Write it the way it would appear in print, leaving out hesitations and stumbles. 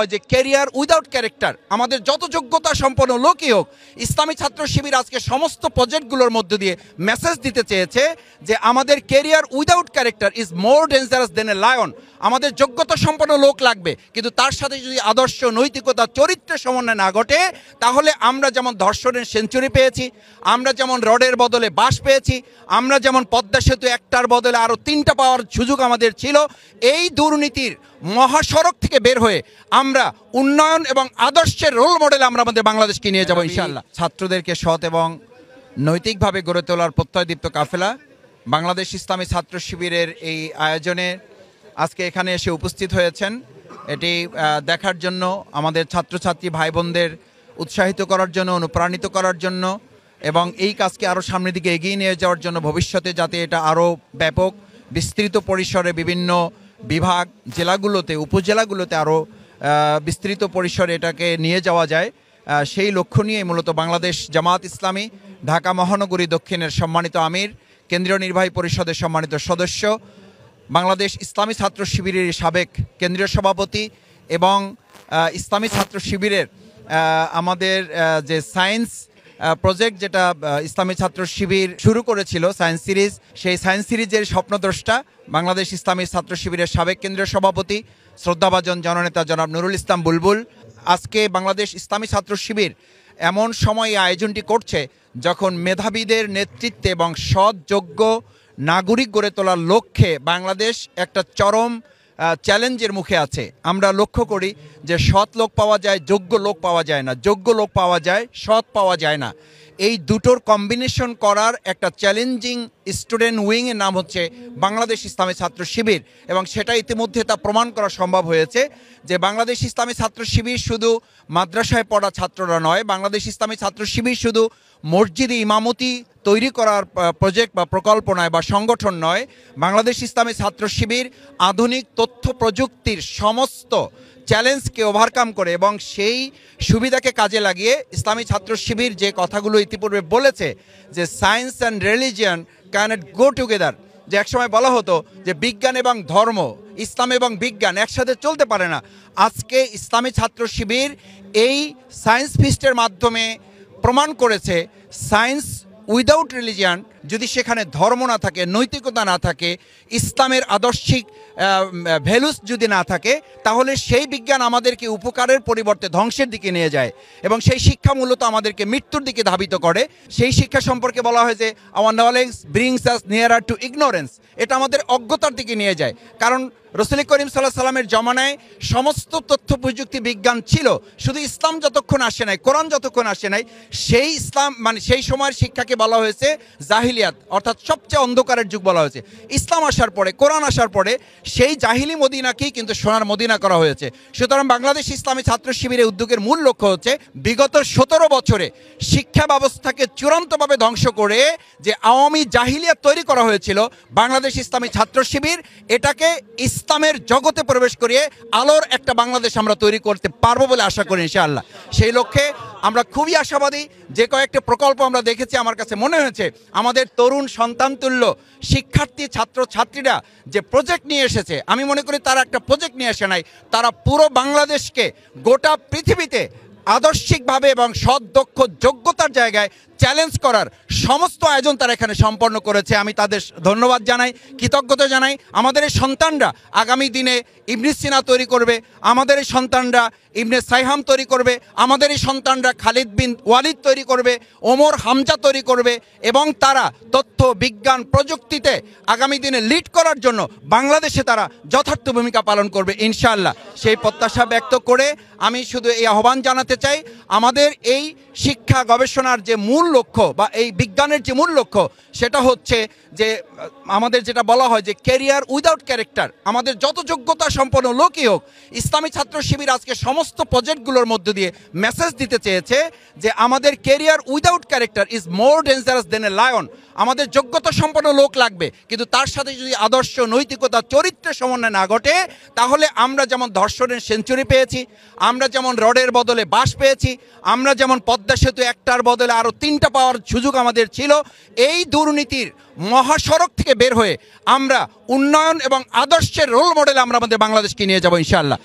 যে career without character, আমাদের যত যোগ্যতা সম্পন্ন লোকই হোক, ইসলামী ছাত্র শিবির আজকে সমস্ত প্রজেক্টগুলোর মধ্য দিয়ে মেসেজ দিতে চেয়েছে যে আমাদের career without character is more dangerous then a lion. আমাদের যোগ্যতা সম্পন্ন লোক লাগবে, কিন্তু তার সাথে যদি আদর্শ, নৈতিকতা, চরিত্রের সমন্বয় না ঘটে, তাহলে আমরা যেমন ধর্ষণের সেঞ্চুরি পেয়েছি, আমরা যেমন রডের বদলে বাঁশ পেয়েছি, আমরা যেমন পদ্মা সেতু একটার বদলে আরও 3টা পাওয়ার সুযোগ আমাদের ছিল, এই দুর্নীতির মহাসড়ক থেকে বের হয়ে আমরা উন্নয়ন এবং আদর্শের রোল মডেল আমরা আমাদের বাংলাদেশকে নিয়ে যাব ইনশাআল্লাহ। ছাত্রদেরকে সৎ এবং নৈতিকভাবে গড়ে তোলার প্রত্যয়দীপ্ত কাফেলা বাংলাদেশ ইসলামী ছাত্র শিবিরের এই আয়োজনে আজকে এখানে এসে উপস্থিত হয়েছেন। এটি দেখার জন্য, আমাদের ছাত্রছাত্রী ভাই বোনদের উৎসাহিত করার জন্য, অনুপ্রাণিত করার জন্য এবং এই কাজকে আরও সামনের দিকে এগিয়ে নিয়ে যাওয়ার জন্য, ভবিষ্যতে যাতে এটা আরও ব্যাপক বিস্তৃত পরিসরে বিভিন্ন বিভাগ, জেলাগুলোতে, উপজেলাগুলোতে আরও বিস্তৃত পরিসরে এটাকে নিয়ে যাওয়া যায়, সেই লক্ষ্য নিয়ে মূলত বাংলাদেশ জামাত ইসলামী ঢাকা মহানগরী দক্ষিণের সম্মানিত আমির, কেন্দ্রীয় নির্বাহী পরিষদের সম্মানিত সদস্য, বাংলাদেশ ইসলামী ছাত্র শিবিরের সাবেক কেন্দ্রীয় সভাপতি এবং ইসলামী ছাত্র শিবিরের আমাদের যে সায়েন্স প্রজেক্ট, যেটা ইসলামী ছাত্র শিবির শুরু করেছিল সায়েন্স সিরিজ, সেই সায়েন্স সিরিজের স্বপ্নদ্রষ্টা বাংলাদেশ ইসলামী ছাত্র শিবিরের সাবেক কেন্দ্রীয় সভাপতি শ্রদ্ধাভাজন জননেতা জনাব নুরুল ইসলাম বুলবুল আজকে বাংলাদেশ ইসলামী ছাত্র শিবির এমন সময় আয়োজনটি করছে যখন মেধাবীদের নেতৃত্বে এবং সৎ, যোগ্য নাগরিক গড়ে তোলার লক্ষ্যে বাংলাদেশ একটা চরম চ্যালেঞ্জের মুখে আছে। আমরা লক্ষ্য করি যে সৎ লোক পাওয়া যায়, যোগ্য লোক পাওয়া যায় না, যোগ্য লোক পাওয়া যায়, সৎ পাওয়া যায় না। এই দুটোর কম্বিনেশন করার একটা চ্যালেঞ্জিং স্টুডেন্ট উইংয়ের নাম হচ্ছে বাংলাদেশ ইসলামী ছাত্র শিবির, এবং সেটা ইতিমধ্যে তা প্রমাণ করা সম্ভব হয়েছে যে বাংলাদেশ ইসলামী ছাত্র শিবির শুধু মাদ্রাসায় পড়া ছাত্ররা নয়, বাংলাদেশ ইসলামী ছাত্র শিবির শুধু মসজিদে ইমামতি তৈরি করার প্রজেক্ট বা প্রকল্প নয় বা সংগঠন নয়, বাংলাদেশ ইসলামী ছাত্র শিবির আধুনিক তথ্য প্রযুক্তির সমস্ত চ্যালেঞ্জকে ওভারকাম করে এবং সেই সুবিধাকে কাজে লাগিয়ে ইসলামী ছাত্র শিবির যে কথাগুলো ইতিপূর্বে বলেছে যে science and religion cannot go together, যে একসময় বলা হতো যে বিজ্ঞান এবং ধর্ম, ইসলাম এবং বিজ্ঞান একসাথে চলতে পারে না। আজকে ইসলামী ছাত্র শিবির এই সায়েন্স ফিস্টের মাধ্যমে প্রমাণ করেছে সায়েন্স উইদাউট রিলিজিয়ান, যদি সেখানে ধর্ম না থাকে, নৈতিকতা না থাকে, ইসলামের আদর্শিক ভ্যালুস যদি না থাকে, তাহলে সেই বিজ্ঞান আমাদেরকে উপকারের পরিবর্তে ধ্বংসের দিকে নিয়ে যায় এবং সেই শিক্ষা মূলত আমাদেরকে মৃত্যুর দিকে ধাবিত করে। সেই শিক্ষা সম্পর্কে বলা হয় যে আওয়ার নলেজ ব্রিংস আস নিয়ারার টু ইগনোরেন্স, এটা আমাদের অজ্ঞতার দিকে নিয়ে যায়। কারণ রসুল করিম সাল্লাল্লাহু আলাইহি সাল্লামের জমানায় সমস্ত তথ্য প্রযুক্তি বিজ্ঞান ছিল, শুধু ইসলাম যতক্ষণ আসে নাই, কোরআন যতক্ষণ আসে নাই, সেই ইসলাম মানে সেই সময়ের শিক্ষাকে বলা হয়েছে জাহিলিয়াত, অর্থাৎ সবচেয়ে অন্ধকারের যুগ বলা হয়েছে। ইসলাম আসার পরে, কোরআন আসার পরে সেই জাহিলি মদিনাকেই কিন্তু সোনার মদিনা করা হয়েছে। সুতরাং বাংলাদেশ ইসলামী ছাত্র শিবিরের উদ্যোগের মূল লক্ষ্য হচ্ছে বিগত 17 বছরে শিক্ষা ব্যবস্থাকে চূড়ান্তভাবে ধ্বংস করে যে আওয়ামী জাহিলিয়াত তৈরি করা হয়েছিল, বাংলাদেশ ইসলামী ছাত্র শিবির এটাকে ইসলামের জগতে প্রবেশ করিয়ে আলোর একটা বাংলাদেশ আমরা তৈরি করতে পারবো বলে আশা করি ইনশাআল্লাহ। সেই লক্ষ্যে আমরা খুবই আশাবাদী। যে কয়েকটা প্রকল্প আমরা দেখেছি, আমার কাছে মনে হয়েছে আমাদের তরুণ সন্তানতুল্য শিক্ষার্থী, ছাত্রছাত্রীরা যে প্রজেক্ট নিয়ে এসেছে, আমি মনে করি তারা একটা প্রজেক্ট নিয়ে এসে নাই, তারা পুরো বাংলাদেশকে গোটা পৃথিবীতে আদর্শিকভাবে এবং সৎ, দক্ষ, যোগ্যতার জায়গায় চ্যালেঞ্জ করার সমস্ত আয়োজন তারা এখানে সম্পন্ন করেছে। আমি তাদের ধন্যবাদ জানাই, কৃতজ্ঞতা জানাই। আমাদের এই সন্তানরা আগামী দিনে ইবনে সিনা তৈরি করবে, আমাদের এই সন্তানরা ইবনে সাইহাম তৈরি করবে, আমাদের এই সন্তানরা খালিদ বিন ওয়ালিদ তৈরি করবে, ওমর হামজা তৈরি করবে, এবং তারা তথ্য, বিজ্ঞান, প্রযুক্তিতে আগামী দিনে লিড করার জন্য বাংলাদেশে তারা যথার্থ ভূমিকা পালন করবে ইনশাআল্লাহ। সেই প্রত্যাশা ব্যক্ত করে আমি শুধু এই আহ্বান জানাতে চাই, আমাদের এই শিক্ষা গবেষণার যে মূল লক্ষ্য বা এই বিজ্ঞানের যে মূল লক্ষ্য, সেটা হচ্ছে যে আমাদের যেটা বলা হয় যে ক্যারিয়ার উইদাউট ক্যারেক্টার, আমাদের যত যোগ্যতা সম্পন্ন লোকই হোক, ইসলামী ছাত্র শিবির আজকে সমস্ত প্রজেক্টগুলোর মধ্য দিয়ে মেসেজ দিতে চেয়েছে যে আমাদের career without character is more dangerous then a lion. আমাদের যোগ্যতা সম্পন্ন লোক লাগবে, কিন্তু তার সাথে যদি আদর্শ, নৈতিকতা, চরিত্রের সমন্বয় না ঘটে, তাহলে আমরা যেমন ধর্ষণের সেঞ্চুরি পেয়েছি, আমরা যেমন রডের বদলে বাঁশ পেয়েছি, আমরা যেমন পদ্মা সেতু একটার বদলে আরও 3টা পাওয়ার সুযোগ আমাদের ছিল, এই দুর্নীতির মহাসড়ক থেকে বের হয়ে আমরা উন্নয়ন এবং আদর্শের রোল মডেল আমরা আমাদের বাংলাদেশকে নিয়ে যাব ইনশাআল্লাহ।